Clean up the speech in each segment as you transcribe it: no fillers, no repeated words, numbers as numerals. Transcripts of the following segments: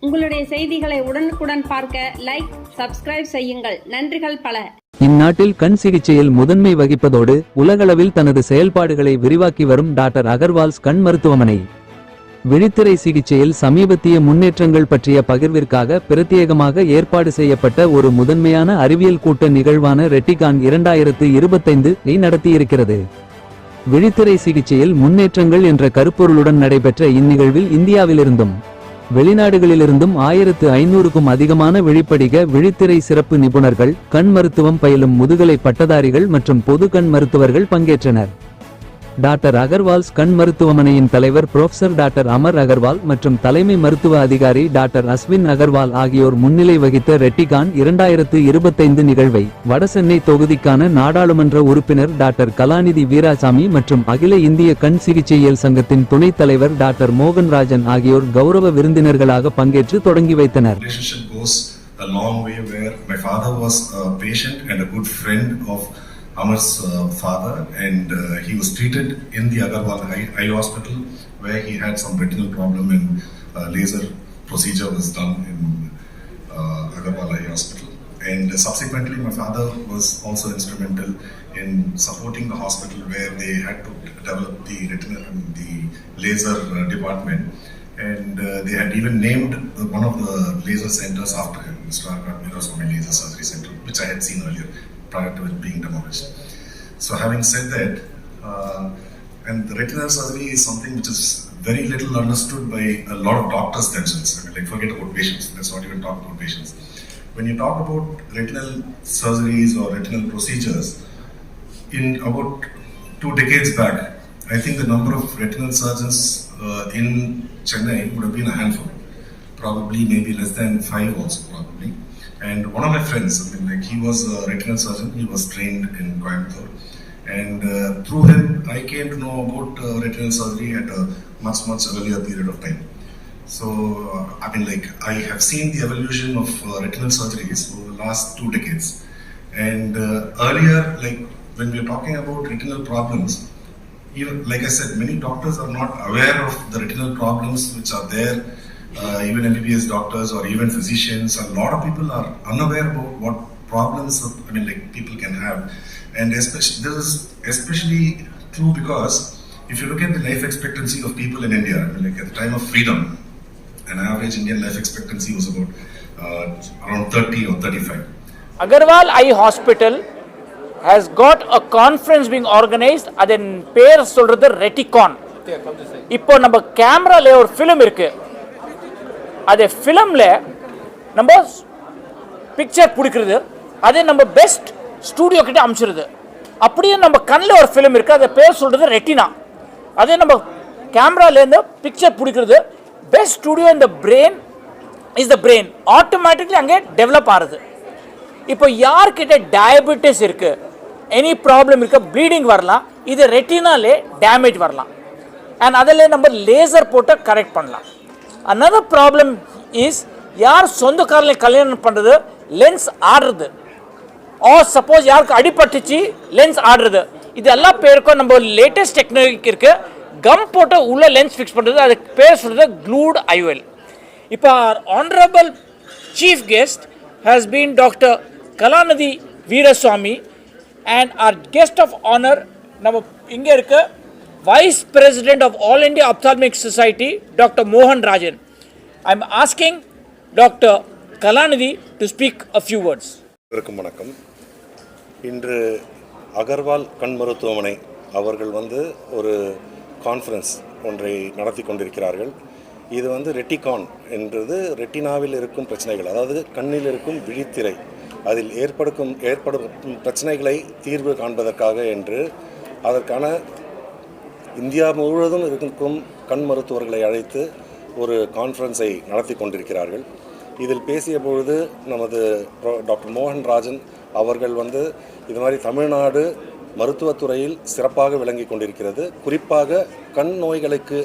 உங்களுடைய செய்திகளை உடனுக்குடன் பார்க்க லைக், சப்ஸ்கிரைப் செய்யுங்கள். நன்றிகள் பல. இந்நாட்டில் கண் சிகிச்சையில் முதன்மை வகிப்பதோடு உலகளவில் தனது செயல்பாடுகளை விரிவாக்கி வரும் டாக்டர் அகர்வால்ஸ் கண் மருத்துவமனை விழித்திரை சிகிச்சையில் சமீபத்திய முன்னேற்றங்கள் பற்றிய பகிர்விற்காக பிரத்யேகமாக ஏற்பாடு செய்யப்பட்ட ஒரு முதன்மையான அறிவியல் கூட்ட நிகழ்வான ரெட்டிகான் 2025 நடத்தியிருக்கிறது. விழித்திரை சிகிச்சையில் முன்னேற்றங்கள் என்ற கருப்பொருளுடன் நடைபெற்ற இந்நிகழ்வில் இந்தியாவிலிருந்தும் வெளிநாடுகளிலிருந்தும் 1500க்கும் அதிகமான விழித்திரை சிறப்பு நிபுணர்கள், கண் மருத்துவம் பயிலும் முதுகலை பட்டதாரிகள் மற்றும் பொது கண் மருத்துவர்கள் பங்கேற்றனர். டாக்டர் அகர்வால்ஸ் கண் மருத்துவமனையின் தலைவர் புரொஃபசர் டாக்டர் அமர் அகர்வால் மற்றும் தலைமை மருத்துவ அதிகாரி டாக்டர் அஸ்வின் அகர்வால் ஆகியோர் முன்னிலை வகித்த ரெட்டிகான் 2025 நிகழ்வை வடசென்னை தொகுதிக்கான நாடாளுமன்ற உறுப்பினர் டாக்டர் கலாநிதி வீராசாமி மற்றும் அகில இந்திய கண் சிகிச்சையியல் சங்கத்தின் துணைத் தலைவர் டாக்டர் மோகன்ராஜன் ஆகியோர் கௌரவ விருந்தினர்களாக பங்கேற்று தொடங்கி வைத்தனர். Amar's father, and he was treated in the Agarwal Eye Hospital, where he had some retinal problem, and laser procedure was done in Agarwal Eye Hospital. And subsequently, my father was also instrumental in supporting the hospital, where they had to develop the retinal, the laser department, and they had even named one of the laser centers after him, Mr. Agarwal Laser Surgery Center, which I had seen earlier, prior to it being demolished. So having said that, and the retinal surgery is something which is very little understood by a lot of doctors themselves. I mean, like, forget about patients, let's not even talk about patients. When you talk about retinal surgeries or retinal procedures, in about 2 decades back, I think the number of retinal surgeons in Chennai would have been a handful, probably maybe less than 5 also probably. And one of my friends, I mean, like, he was a retinal surgeon. He was trained in Coimbatore, and through him, I came to know about retinal surgery at a much earlier period of time. So, I mean, like, I have seen the evolution of retinal surgeries over the last 2 decades. And earlier, like, when we are talking about retinal problems, even like I said, many doctors are not aware of the retinal problems which are there. Even MBBS doctors or even physicians, a lot of people are unaware about what problems people can have, and especially this is especially true because if you look at the life expectancy of people in India, like at the time of freedom, an average Indian life expectancy was about around 30 or 35. Agarwal Eye Hospital has got a conference being organized. அதன் பேர் சொல்றது ரெட்டிகான். இப்போ நம்ம கேமரால ஒரு film இருக்கு. அதே ஃபிலிமில் நம்ம பிக்சர் பிடிக்கிறது, அதே நம்ம பெஸ்ட் ஸ்டூடியோ கிட்டே அனுப்பிச்சிருது. அப்படியே நம்ம கண்ணில் ஒரு ஃபிலிம் இருக்குது, அதை பேர் சொல்கிறது ரெட்டினா. அதே நம்ம கேமராலேருந்து பிக்சர் பிடிக்கிறது, பெஸ்ட் ஸ்டூடியோ இந்த brain is the brain automatically அங்கே டெவலப் ஆகுது. இப்போ யார்கிட்ட டயபெட்டிஸ் இருக்குது, எனி ப்ராப்ளம் இருக்குது, ப்ளீடிங் வரலாம், இது ரெட்டினாலே டேமேஜ் வரலாம், அண்ட் அதில் நம்ம லேசர் போட்டு கரெக்ட் பண்ணலாம். another problem is யார் சொந்த காரில் கல்யாணம் பண்ணுறது, லென்ஸ் ஆடுறது, ஆர் சப்போஸ் யாருக்கு அடிபட்டுச்சு லென்ஸ் ஆடுறது, இது எல்லா பேருக்கும் நம்ம லேட்டஸ்ட் டெக்னாலஜி இருக்குது. கம் போட்டு உள்ள லென்ஸ் ஃபிக்ஸ் பண்ணுறது, அதுக்கு பேர் சொல்கிறது க்ளூட் ஐஓஎல். இப்போ honourable chief guest has been doctor Kalanidhi Veeraswamy, and our guest of honour நம்ம இங்கே இருக்க Vice President of All India Ophthalmic Society, Dr. Mohan Rajan. I am asking Dr. Kalanidhi to speak a few words. வணக்கம். இன்று அகர்வால் கண் மருத்துவமனை அவர்கள் ஒரு conference ஒன்றை நடத்தி கொண்டிருக்கிறார்கள். இது ரெட்டிகான் என்றது ரெட்டினாவில் இருக்கும் பிரச்சனைகள், அதாவது கண்ணில் இருக்கும் விழித்திரை, அதில் ஏற்படும் பிரச்சனைகளை தீர்வு காண்பதற்காக என்று அதற்கான இந்தியா முழுவதும் இருக்கும் கண் மருத்துவர்களை அழைத்து ஒரு கான்ஃபரன்ஸை நடத்தி கொண்டிருக்கிறார்கள். இதில் பேசிய பொழுது நமது டாக்டர் மோகன் ராஜன் அவர்கள் இது மாதிரி தமிழ்நாடு மருத்துவத்துறையில் சிறப்பாக விளங்கி கொண்டிருக்கிறது, குறிப்பாக கண் நோய்களுக்கு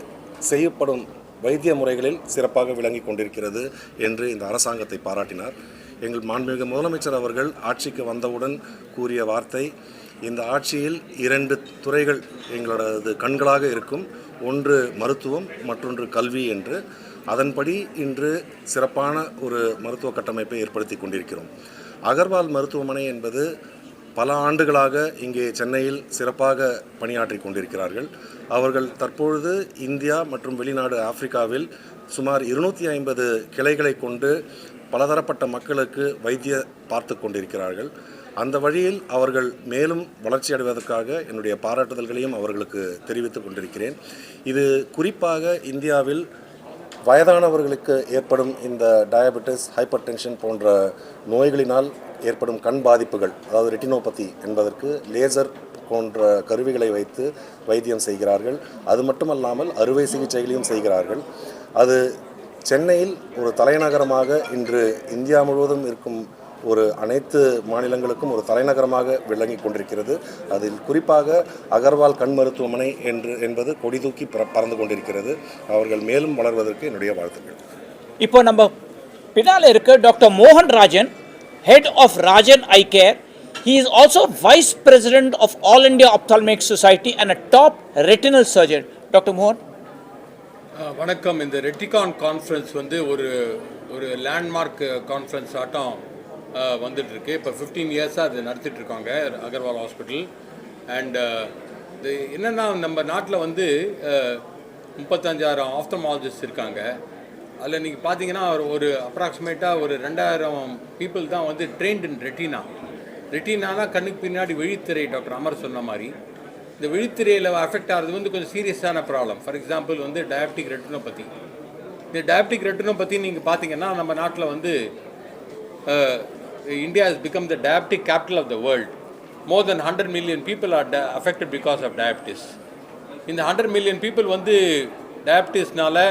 செய்யப்படும் வைத்திய முறைகளில் சிறப்பாக விளங்கி கொண்டிருக்கிறது என்று இந்த அரசாங்கத்தை பாராட்டினார். எங்கள் மாண்புமிகு முதலமைச்சர் அவர்கள் ஆட்சிக்கு வந்தவுடன் கூறிய வார்த்தை, இந்த ஆட்சியில் 2 துறைகள் எங்களோடது கண்களாக இருக்கும், ஒன்று மருத்துவம், மற்றொன்று கல்வி என்று. அதன்படி இன்று சிறப்பான ஒரு மருத்துவ கட்டமைப்பை ஏற்படுத்தி கொண்டிருக்கிறோம். அகர்வால் மருத்துவமனை என்பது பல ஆண்டுகளாக இங்கே சென்னையில் சிறப்பாக பணியாற்றி கொண்டிருக்கிறார்கள். அவர்கள் தற்பொழுது இந்தியா மற்றும் வெளிநாடு ஆப்பிரிக்காவில் சுமார் 250 கிளைகளை கொண்டு பலதரப்பட்ட மக்களுக்கு வைத்திய பார்த்து கொண்டிருக்கிறார்கள். அந்த வழியில் அவர்கள் மேலும் வளர்ச்சி அடைவதற்காக என்னுடைய பாராட்டுதல்களையும் அவர்களுக்கு தெரிவித்துக் கொண்டிருக்கிறேன். இது குறிப்பாக இந்தியாவில் வயதானவர்களுக்கு ஏற்படும் இந்த டயபெட்டிஸ், ஹைப்பர் டென்ஷன் போன்ற நோய்களினால் ஏற்படும் கண் பாதிப்புகள், அதாவது ரெட்டினோபதி என்பதற்கு லேசர் போன்ற கருவிகளை வைத்து வைத்தியம் செய்கிறார்கள். அது மட்டுமல்லாமல் அறுவை சிகிச்சைகளையும் செய்கிறார்கள். அது சென்னையில் ஒரு தலைநகரமாக இன்று இந்தியா முழுவதும் இருக்கும் ஒரு அனைத்து மாநிலங்களுக்கும் ஒரு தலைநகரமாக விளங்கி கொண்டிருக்கிறது. அதில் குறிப்பாக அகர்வால் கண் மருத்துவமனை என்பது கொடி தூக்கி பறந்து கொண்டிருக்கிறது. அவர்கள் மேலும் வளர்வதற்கு என்னுடைய வாழ்த்துக்கள். இப்போ நம்ம பின்னால் இருக்க டாக்டர் மோகன் Rajan, head of Rajan eye care. He is also vice president of All India Ophthalmic Society and a top retinal surgeon. Dr. Mohan. வணக்கம். இந்த ரெட்டிகான் கான்ஃபரன்ஸ் வந்து ஒரு லேண்ட்மார்க் கான்ஃபரன்ஸ் ஆட்டம் வந்துட்டுருக்கு. இப்போ 15 இயர்ஸாக அது நடத்திட்டுருக்காங்க அகர்வால் ஹாஸ்பிட்டல். அண்ட் இது என்னென்னா, நம்ம நாட்டில் வந்து 35,000 ஆப்தமாலஜிஸ்ட் இருக்காங்க. அதில் நீங்கள் பார்த்தீங்கன்னா ஒரு அப்ராக்சிமேட்டாக ஒரு 2,000 பீப்புள் தான் வந்து ட்ரெயின்ட் இன் ரெட்டினானா கண்ணுக்கு பின்னாடி விழித்திரை. டாக்டர் அமர் சொன்ன மாதிரி இந்த விழித்திரையில் அஃபெக்ட் ஆகிறது வந்து கொஞ்சம் சீரியஸான ப்ராப்ளம். ஃபார் எக்ஸாம்பிள் வந்து டயபெட்டிக் ரெட்டினோபதி. இந்த டயபெட்டிக் ரெட்டினோபதி நீங்கள் பார்த்தீங்கன்னா நம்ம நாட்டில் வந்து India has become the diabetic capital of the world. More than 100 million people are affected because of diabetes. இந்த 100 million people வந்து டயபிட்டிஸ்னால்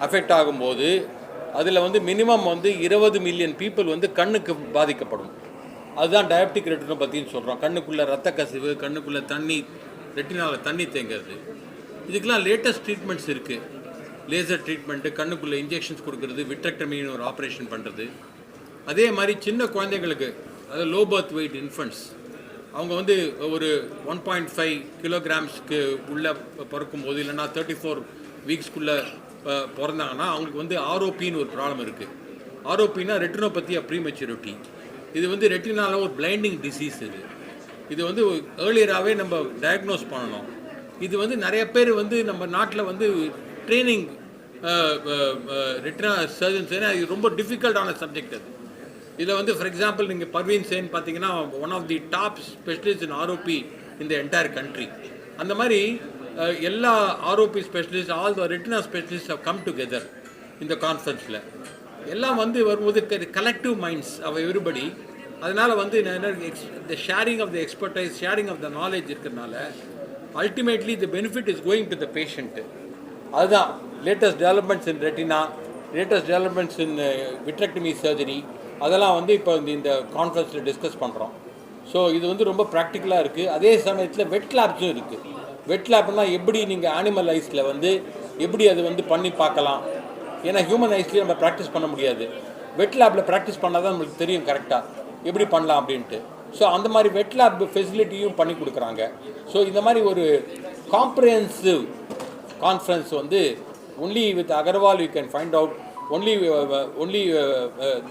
அஃபெக்ட் ஆகும்போது அதில் வந்து மினிமம் வந்து 20 மில்லியன் பீப்புள் வந்து கண்ணுக்கு பாதிக்கப்படும். அதுதான் டயபெட்டிக் ரெட்டினோபதின்னு சொல்கிறோம். கண்ணுக்குள்ளே ரத்த கசிவு, கண்ணுக்குள்ளே தண்ணி, ரெட்டினாவில் தண்ணி தேங்கிறது. இதுக்கெல்லாம் லேட்டஸ்ட் ட்ரீட்மெண்ட்ஸ் இருக்குது. லேசர் ட்ரீட்மெண்ட்டு, கண்ணுக்குள்ளே இன்ஜெக்ஷன்ஸ் கொடுக்குறது, விட்ரெக்டமின்னு ஒரு ஆப்ரேஷன் பண்ணுறது. அதே மாதிரி சின்ன குழந்தைங்களுக்கு, அதாவது லோ பர்த் வெயிட் இன்ஃபன்ட்ஸ், அவங்க வந்து ஒரு 1.5 கிலோகிராம்ஸ்க்கு உள்ளே பிறக்கும்போது, இல்லைனா 34 வீக்ஸ்க்குள்ளே பிறந்தாங்கன்னா அவங்களுக்கு வந்து ஆர்ஓபின்னு ஒரு ப்ராப்ளம் இருக்குது. ஆர்ஓபின்னா ரெட்டினோபதி ஆஃப் ப்ரீமெச்சூரிட்டி. இது வந்து ரெட்டினால ஒரு பிளைண்டிங் டிசீஸ். இது வந்து ஏர்லியராகவே நம்ம டயக்னோஸ் பண்ணணும். இது வந்து நிறைய பேர் வந்து நம்ம நாட்டில் வந்து ட்ரைனிங் ரெட்டினா சர்ஜன்ஸ், ஏன்னா இது ரொம்ப டிஃபிகல்ட்டான சப்ஜெக்ட். அது இதில் வந்து ஃபார் எக்ஸாம்பிள் நீங்கள் பர்வீன் சேன் பார்த்தீங்கன்னா one of the top specialist in ROP in the entire country. அந்த மாதிரி எல்லா ROP specialist, all the retina specialist have come together இந்த கான்ஃபரன்ஸில். எல்லாம் வந்து வரும்போது கலெக்டிவ் மைண்ட்ஸ் ஆஃப் எவ்ரிபடி. அதனால் வந்து the sharing of the expertise, sharing of the knowledge இருக்கிறதுனால ultimately the benefit is going to the patient. அதுதான் latest developments in retina, latest developments in vitrectomy surgery, அதெல்லாம் வந்து இப்போ இந்த கான்ஃபரன்ஸில் டிஸ்கஸ் பண்ணுறோம். So இது வந்து ரொம்ப ப்ராக்டிக்கலாக இருக்குது. அதே சமயத்தில் வெட் லேப்ஸும் இருக்குது. வெட் லேப்னால் எப்படி நீங்கள் ஆனிமல் ஐஸில் வந்து எப்படி அது வந்து பண்ணி பார்க்கலாம். ஏன்னா ஹியூமன் ஐஸ்லேயே நம்ம ப்ராக்டிஸ் பண்ண முடியாது. வெட் லேப்பில் ப்ராக்டிஸ் பண்ணால் தான் நம்மளுக்கு தெரியும் கரெக்டாக எப்படி பண்ணலாம் அப்படின்ட்டு. ஸோ அந்த மாதிரி வெட் லேப் ஃபெசிலிட்டியும் பண்ணி கொடுக்குறாங்க. ஸோ இந்த மாதிரி ஒரு காம்ப்ரிஹென்சிவ் கான்ஃபரன்ஸ் வந்து only with Agarwal you can find out. Only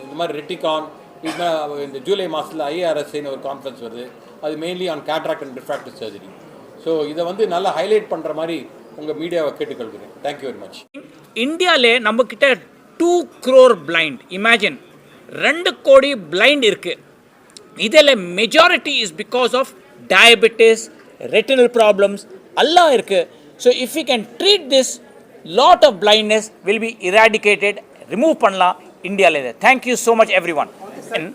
இந்த மாதிரி ரெட்டிகான், இந்த ஜூலை மாதத்தில் ஐஆர்எஸ்ஐன்னு ஒரு கான்ஃபரன்ஸ் வருது. அது mainly on cataract and refractive surgery. So இதை வந்து நல்லா ஹைலைட் பண்ணுற மாதிரி உங்கள் மீடியாவை கேட்டுக்கொள்கிறேன். Thank you very much. இந்தியாவிலே நம்மக்கிட்ட 2 crore பிளைண்ட். இமேஜின் 2 கோடி பிளைண்ட் இருக்குது. இதில் majority is because of diabetes, retinal problems எல்லாம் இருக்குது. So if you can treat this, lot of blindness will be eradicated, remove பண்ணலாம் இந்தியாவில். Thank you so much everyone. And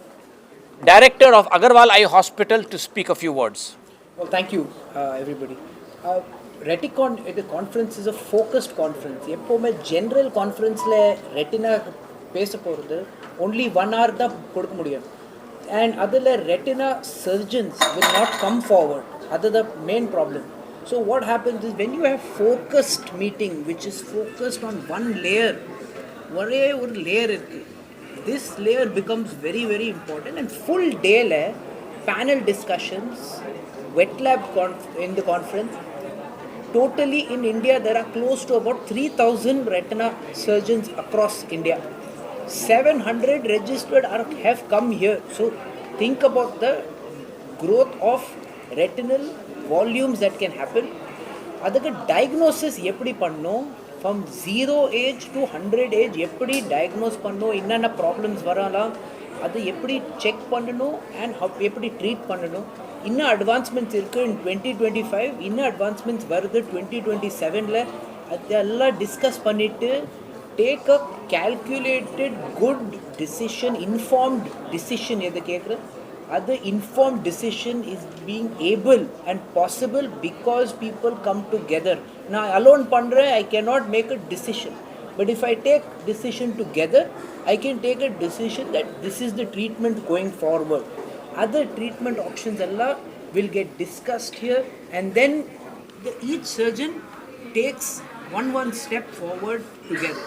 Director of Agarwal Eye Hospital to speak a few words. Well, thank you everybody. Reticon the conference is a focused conference. எப்போவுமே general கான்ஃபரன்ஸில் retina பேச போகிறது only 1 hour தான் கொடுக்க முடியும். And அதில் retina surgeons will not come forward. That's the main problem. So what happens is when you have focused meeting which is focused on one layer, ஒரே ஒரு layer இருக்கு, this layer becomes very very important. And full day panel discussions, wet lab in the conference, totally in India, there are close to about 3,000 retina surgeons across India. 700 registered have come here. So think about the growth of retinal volumes that can happen. அதுக்கு diagnosis எப்படி பண்ணோம், from 0 age to 100 age எப்படி diagnose பண்ணோம், என்னென்ன problems வரலாம், அது எப்படி check பண்ணணும் அண்ட் எப்படி ட்ரீட் பண்ணணும். இன்னும் அட்வான்ஸ்மெண்ட்ஸ் இருக்குது. இன் 2025 இன்னும் அட்வான்ஸ்மெண்ட்ஸ் வருது. 2027 அதெல்லாம் டிஸ்கஸ் பண்ணிவிட்டு take a calculated good decision, informed decision எது கேட்குறது. அது informed decision is being able and possible because people come together. நான் alone பண்றேன், I cannot make a decision. But if I take decision together, I can take a decision that this is the treatment going forward. Other treatment options எல்லாம் will get discussed here, and then each surgeon takes one step forward together.